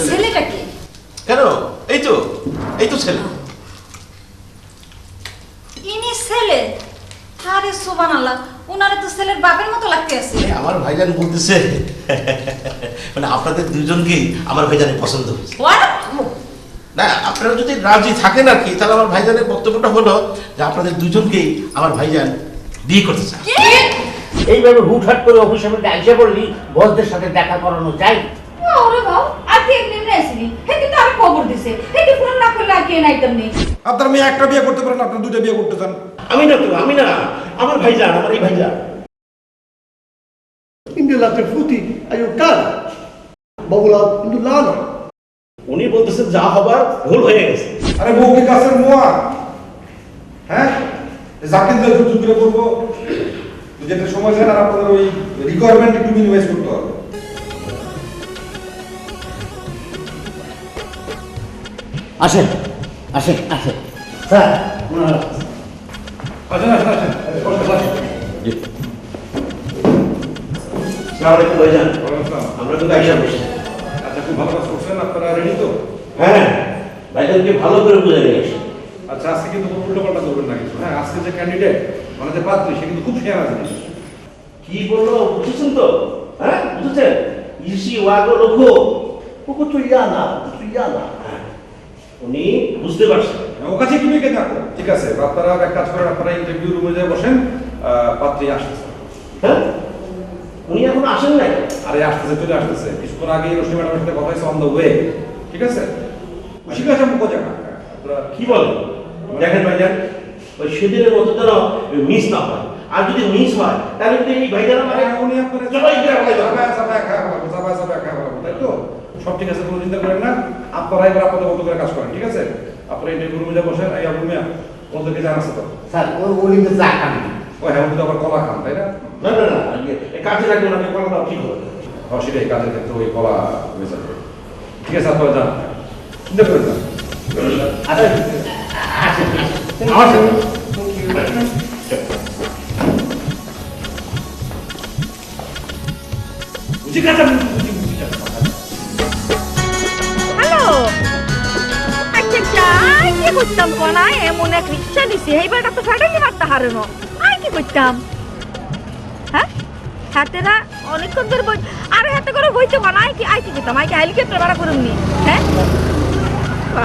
ছেলেটা কি? কেন? এই তো ছেলে। ইনি ছেলে? আরে সুবহানাল্লাহ, উনারে তো ছেলের বাপের মতো লাগতেছে। আমার ভাইজান বলতেছে মানে আপনাদের দুজনকেই আমার ভাইজানের পছন্দ হয়েছে। না, আপনারা যদি রাজি থাকেন আর কি, তাহলে আমার ভাইজানের বক্তব্যটা হলো যে আপনাদের দুজনকেই আমার ভাইজান বিয়ে করতে চায়। এইভাবে হুটহাট করে অফিসের মধ্যে আইসা পড়লি বসদের সাথে দেখা করানো যায়? ওরে বাবা, আর কি এমনি আসেনি? হেদি তো আমি খবর দিছে, হেদি ফোন না করলে আর কে নাইতাম নেই। আপনার মেয়ে একটা বিয়ে করতে পারেন, আপনার দুইটা বিয়ে করতে চান? আমি না, আমার ভাইজান, আমার এই ভাইজান। Hindi laten frutti aiutare. Bavula indulano. উনি বলতেছেন যা হবার ভুল হয়ে গেছে। আরে বউ কি গাছের মোয়া? হ্যাঁ, জাকির দিয়ে যুদ্ধ করে করবো, যেটা সময় যায় আর আপনাদের ওই রিকোয়ারমেন্ট একটু মিনিমাইজ করতে হবে। আসেন আসেন আসেন স্যার, আসেন আসেন আসেন। আসসালামু আলাইকুম ভাইজান। আমরা তো আইসা বসে। আচ্ছা, খুব ভালো কাজ করছেন। আপনারা রেডি তো? হ্যাঁ, ভাইজানকে ভালো করে বুঝে নিয়ে আসি। আচ্ছা, আজকে কিন্তু কোনো উল্টোপাল্টা করবেন না কিছু। হ্যাঁ, আজকে যে ক্যান্ডিডেট মানে যে পাত্রী, সে কিন্তু খুব শেয়ার আছে। কি বললো বুঝেছেন তো? হ্যাঁ, বুঝেছেন? ইসি ওয়াগো লোকো Pukutuyana. উনি বুঝতে পারছেন। ও কাছে কি মেয়েকে থাকো? ঠিক আছে, আপনারা এক কাজ করেন, আপনারা ইন্টারভিউ রুমে যেয়ে বসেন। পাত্রী আসতেছে। হ্যাঁ, উনি এখন আসেন নাই। আরে আসতেছে, চলে আসতেছে। কিছুক্ষণ আগে রশ্মি ম্যাডামের সাথে কথা হয়েছে, অন দ্য ওয়ে। ঠিক আছে, ঠিক আছে। মুখ জায়গা আপনারা কি বলেন? দেখেন ভাইজান, ওই সেদিনের মতো যেন মিস না হয়। আর যদি মিস হয় তাহলে কিন্তু এই ভাইজান আমার উনি আপনারা সবাই গ্রাম হয়ে যাবে। তাই তো? সব ঠিক আছে, কোনো চিন্তা করেন না। আপনারা এবার আপনাদের মতো করে কাজ করেন। ঠিক আছে, আপনারা ইন্টারভিউ রুমে যা বসেন। এই আপনি ওদেরকে জানাচ্ছে তো? স্যার ও কিন্তু চা খান। ও হ্যাঁ, উনি তো আবার কলা খান, তাই না? না, কাজে লাগবে না, কলা দাও, ঠিক হবে। হ্যাঁ, সেটাই, কাজের ক্ষেত্রে ওই কলা বেচার। ঠিক আছে, আপনারা যান, চিন্তা করেন না। আসেন আসেন। ঠিক আছে, হ্যালো, আচ্ছা আই কি করতাম কোন? আই এমন এক রিক্সা দিছে, এইবারটা তো ফেটাইতে পারতে হারে না। আই কি করতাম? হ্যাঁ, হাতেরা অনেকক্ষণ ধরে বই, আরে হাতে করে বইতে কোন? আই কি করতাম? আই কি হেলিকপ্টার ভাড়া করুন নি? হ্যাঁ,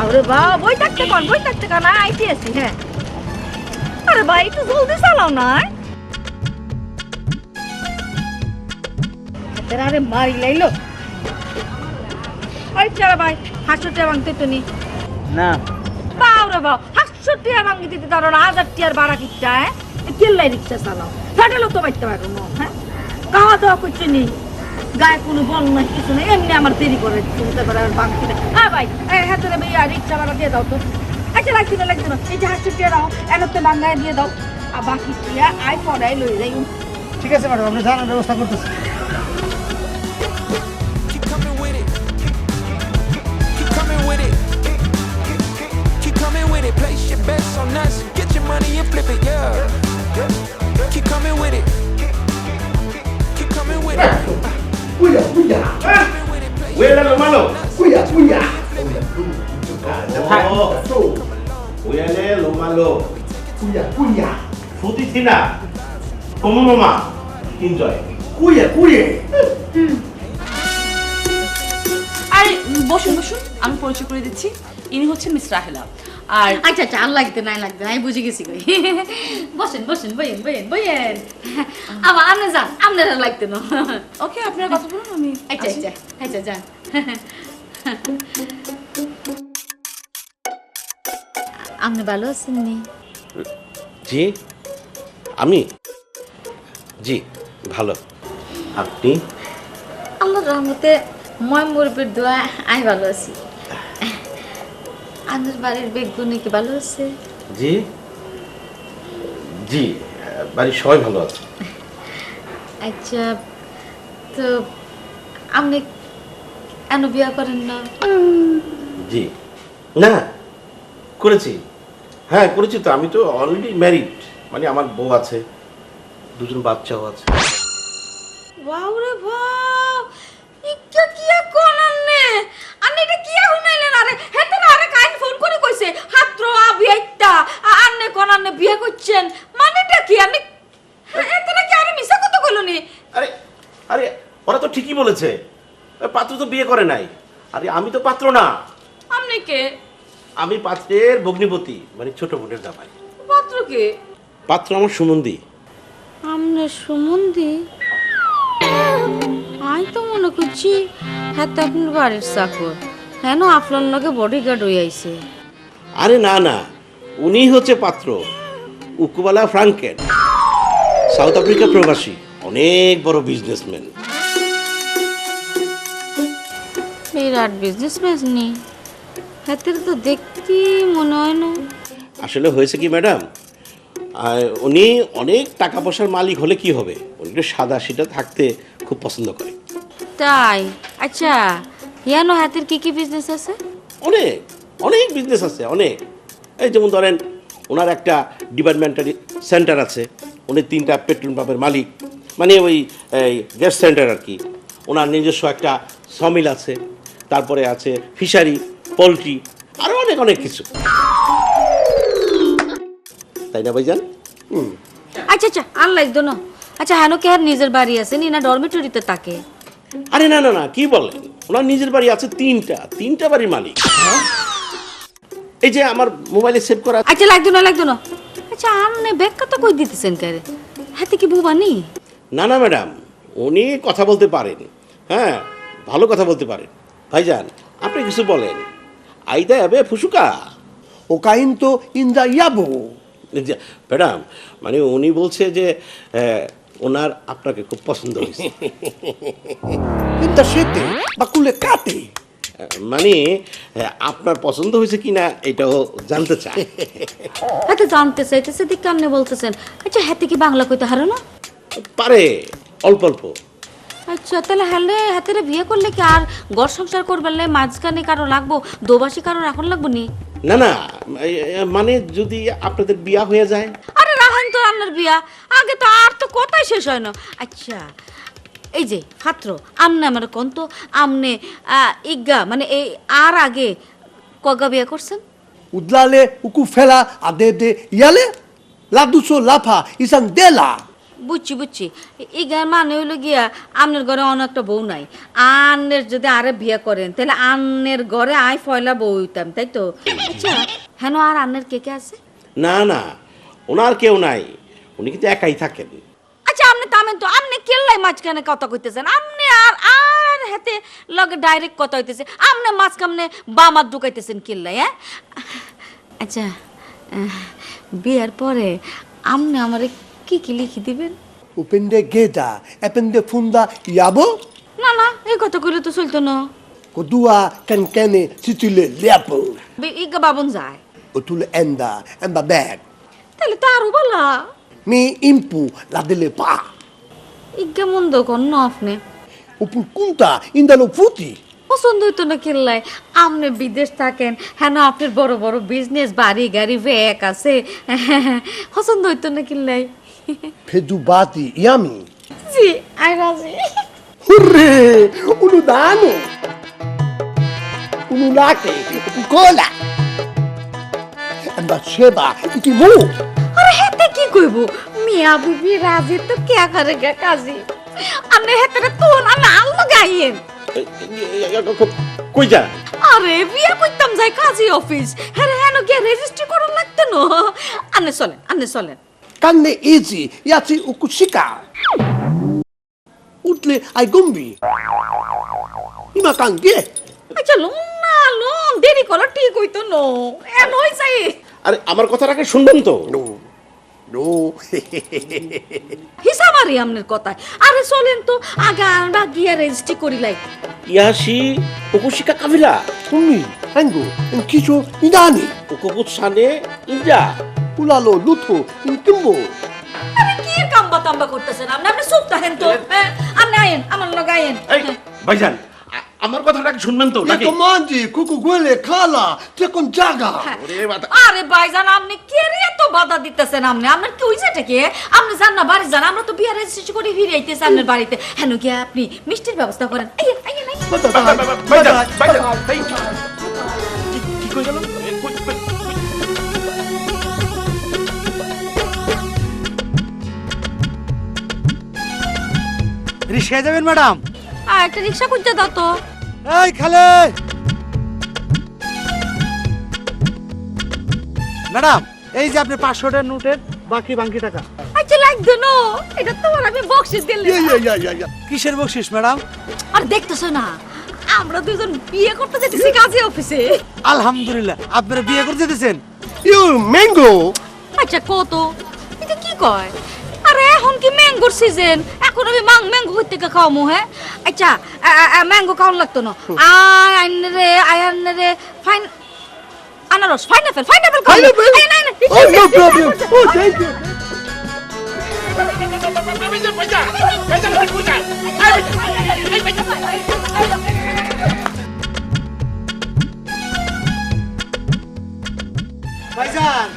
আরে বাবা, বই থাকতে কোন? আইতে আছি। হ্যাঁ, আরে ভাই একটু জলদি চালাও না। হাতেরা আরে মারি লাইলো। ওই চালা ভাই, 500 টাকা ভাঙতে তো নি না। বাউরে বাউ, 500 টাকা ভাঙি দিতে তার 1000 টাকার ভাড়া কিচ্ছা। হ্যাঁ, কেল্লাই রিক্সা চালাও, ফেটালো তো বাইতে পারো না। হ্যাঁ, খাওয়া দাওয়া করছে নি, গায়ে কোনো বল নাই, কিছু নেই, এমনি আমার দেরি করে চলতে পারে আর ভাঙতে না। হ্যাঁ ভাই, হাতে নেবে রিক্সা ভাড়া দিয়ে দাও তো। আচ্ছা, লাগছে না, এই যে 500 টাকা দাও, এনতে ভাঙায় দিয়ে দাও, আর বাকি টিয়া আই পড়াই লই যাই। ঠিক আছে ম্যাডাম, আপনি জানার ব্যবস্থা করতেছি। Keep coming with it. Keep coming with it. Keep coming with it. Place your bets on us. Get your money and flip it, yeah. Keep coming with it. Keep coming with it. Kuya. Coming with it. Place ওয়েলা লোমালো। Kuya. ওয়েলে লোমালো। Kuya. ফুটি thinner. মামা enjoy. Kuya. আরে বসুন, আমি পরিচয় করে দিচ্ছি। ইনি হচ্ছে মিস রাহেলা। আর আচ্ছা, আর লাগতে নাই, আমি বুঝে গেছি কই। বসেন, বইয়েন। আমার আপনি যান, আপনারা লাগতে না। ওকে, আপনারা কথা বলুন, আমি আচ্ছা যান। আপনি ভালো আছেন নি? জি, আমি জি ভালো। আপনি? আল্লাহর রহমতে ময় মুরব্বির দোয়া আমি ভালো আছি। আপনার বাড়ির বেগুনি কি ভালো আছে? জি, বাড়ির সবাই ভালো আছে। আচ্ছা, তো আপনি কেন বিয়ে করেন না? জি না, করেছি। হ্যাঁ, করেছি তো। আমি তো অলরেডি ম্যারিড, মানে আমার বউ আছে, 2জন বাচ্চাও আছে। বাউরে বাউ, ইচ্ছা কি কোন আন্নে? আপনি এটা বলেছে? পাত্র তো বিয়ে করে নাই। আরে আমি তো পাত্র না, আপনি কে? আমি পাত্রের ভগ্নিপতি, মানে ছোট বোনের জামাই। পাত্র কে? পাত্র আমার সুমন্দি। আমনে সুমন্দি? আমি তো মনে করছি হ্যাঁ তো আপনার বাড়ির চাকর, হ্যাঁ না আপনার লগে বডিগার্ড হয়ে আইছে। আরে না না, উনি হচ্ছে পাত্র, উকুবালা ফ্রাঙ্কেন, সাউথ আফ্রিকা প্রবাসী, অনেক বড় বিজনেসম্যান। বিরাট বিজনেসম্যান নি, হাতের তো দেখতে মনে হয় না। আসলে হয়েছে কি ম্যাডাম, উনি অনেক টাকা পয়সার মালিক হলে কি হবে, উনি একটু সাদা সিধা থাকতে খুব পছন্দ করে। তাই? আচ্ছা, ইয়ানো হাতের কি কি বিজনেস আছে? অনেক অনেক বিজনেস আছে, অনেক। এই যেমন ধরেন, ওনার একটা ডিপার্টমেন্টারি সেন্টার আছে, উনি 3টা পেট্রোল পাম্পের মালিক, মানে ওই গ্যাস সেন্টার আর কি। ওনার নিজস্ব একটা সমিল আছে, তারপরে আছে ফিশারি, পোলট্রি, আরও অনেক অনেক কিছু, তাই না ভাইজান? আচ্ছা আচ্ছা, আর লাগতো না। আচ্ছা, হ্যাঁ কে আর নিজের বাড়ি আছে নি, না ডরমিটরিতে থাকে? আরে না না না, কি বলেন, ওনার নিজের বাড়ি আছে 3টা বাড়ির মালিক। এই যে আমার মোবাইলে সেভ করা। আচ্ছা, লাগতো না লাগতো না। আচ্ছা, আপনি ব্যাখ্যা তো কই দিতেছেন কারে? হাতে কি বুবানি? না না ম্যাডাম, উনি কথা বলতে পারেন, হ্যাঁ ভালো কথা বলতে পারেন। ভাইজান আপনি কিছু বলেন, আইদা হবে ফুসুকা। O cainto inda yabo. Madam, মানে উনি বলছে যে ওনার আপনাকে খুব পছন্দ হয়েছে। Inda shete. Bakule kate. মানে আপনার পছন্দ হয়েছে কিনা এটাও জানতে চায়। হাতে জানতে চাইতেছে দিক কামনে বলতেছেন। আচ্ছা, হাতে কি বাংলা কইতে হারো না? পারে অল্প অল্প। আচ্ছা, তাহলে হ্যালে হাতের বিয়ে করলে কি আর ঘর সংসার করবার লাই মাঝখানে কারো লাগবো, দোবাসী কারো এখন লাগবো নি? না না, মানে যদি আপনাদের বিয়া হয়ে যায়। আরে রাহেন তো আপনার বিয়া, আগে তো আর তো কথাই শেষ হয় না। আচ্ছা, এই যে ফাত্র, আমনে আমার কোন তো আমনে ইগা মানে এই আর আগে কগা বিয়া করছেন? Udlale uku fela adede yale. Laduso lapa isan dela. বুঝছি বুঝছি, ইগার মানে হইলো গিয়া আমনের ঘরে অনেকটা বউ নাই, আন্নের যদি আরে বিয়া করেন তাহলে আন্নের ঘরে আই ফয়লা বউ হইতাম, তাই তো? আচ্ছা, হেন আর আন্নের কে কে আছে? না না, ওনার কেউ নাই, উনি কিন্তু একাই থাকেন। আচ্ছা, আপনি তামেন তো, আপনি কেল্লাই মাঝখানে কথা কইতেছেন, আপনি আর আর হাতে লগে ডাইরেক্ট কথা হইতেছে, আপনি মাঝখানে বামাত ঢুকাইতেছেন কেল্লাই, হ্যাঁ? আচ্ছা, বিয়ার পরে আপনি আমারে কি কি লিখি দিবেন? Upende geda. Epende funda yabo. না না, এই কথা কইলে তো চলতো না। Kodua kankene situle lepo. ইগা বাবন যায়, Otule enda. Emba bag. তাহলে তো আরো বলা। Mi impu ladele pa. ইগা মন্দ কর না আপনি, Upul kunta indalo futi. পছন্দ হইতো না কেল্লাই, আপনি বিদেশ থাকেন, হ্যাঁ না আপনার বড় বড় বিজনেস, বাড়ি গাড়ি ব্যাগ আছে, পছন্দ হইতো না কেল্লাই? Pedu bati yami. G, I রাজি। Hurre! Unu dano. Unu lake. Upu cola. Emba sheba iti mu. আরে হেতে কি কইব, মিয়া বিবি রাজি তো কে করে গে কাজী, আপনি হেতে তো না আলো গাইয়েন। কই যা? আরে বিয়া কইতাম যাই কাজী অফিস, হ্যাঁ হ্যাঁ গিয়ে রেজিস্ট্রি করুন লাগতো না। আপনি চলেন, আপনি চলেন। Kanne easy yati ukushika. Utle ay gumbi. Ima kange. আচ্ছা, লোন না লোন দেরি করা ঠিক হইতো না, এন হই যাই। আরে আমার কথাটা আগে শুনবেন তো। No. No. হিসাবারি আমনের কথায়। আরে চলেন তো, আগে আমরা গিয়া রেজিস্ট্রি করিলাই। ইয়াসি ওকুশিকা কাবিলা Kumi. Ango. Kisho idani. ওকুবুত সানে ইন্ডিয়া। Ulalo luto intimbo. আরে কি কাম্বা তাম্বা করতেছেন আপনি? আপনি চুপ থাকেন তো, হ্যাঁ? আপনি আইন, আমার লগে আইন। এই ভাইজান, আমার কথাটা আগে শুনবেন তো নাকি? Yakomandi kuku gwele kala tekon jaga. ওরে বাতা। আরে ভাইজান, আপনি কে রে এত বাধা দিতেছেন? আপনি আপনার কি হইছে কি? আপনি যান না বাড়ি যান, আমরা তো বিয়া রেজিস্ট্রি করে ফিরে আইতেছি আপনার বাড়িতে। হেন গিয়া আপনি মিষ্টির ব্যবস্থা করেন। আইয়েন আইয়েন আইয়েন। ভাইজান ভাইজান এই কি কই গেল? রিক্সায় যাবেন ম্যাডাম? আর একটা রিক্সা খুঁজতে দাও তো। এই খালে ম্যাডাম, এই যে আপনি 500 টাকার নোটের বাকি টাকা। আচ্ছা লাগতো না, এটা তোমার আমি বক্সিস দিলে। কিসের বকশিস ম্যাডাম? আর দেখতেছো না আমরা দুজন বিয়ে করতে যেতেছি কাজে অফিসে। আলহামদুলিল্লাহ, আপনারা বিয়ে করতে দিতেছেন। You mango. আচ্ছা কত এটা কি কয়? আরে এখন কি ম্যাঙ্গোর সিজন, এখন আমি ম্যাঙ্গো কই থেকে খাওয়ামু? হ্যাঁ আচ্ছা ম্যাঙ্গো খাওয়ান লাগতো না। আয়ান রে ফাইন আনারস, pineapple Pineapple? Oh, no problem. Oh, thank you. ভাইজান,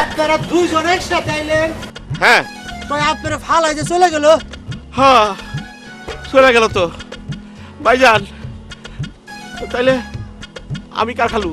আপনারা দুইজন একসাথে আইলেন, হ্যাঁ তো আপনারা ফালাই যে চলে গেল। হ্যাঁ চলে গেল তো ভাইজান। তাইলে আমি কার খালু?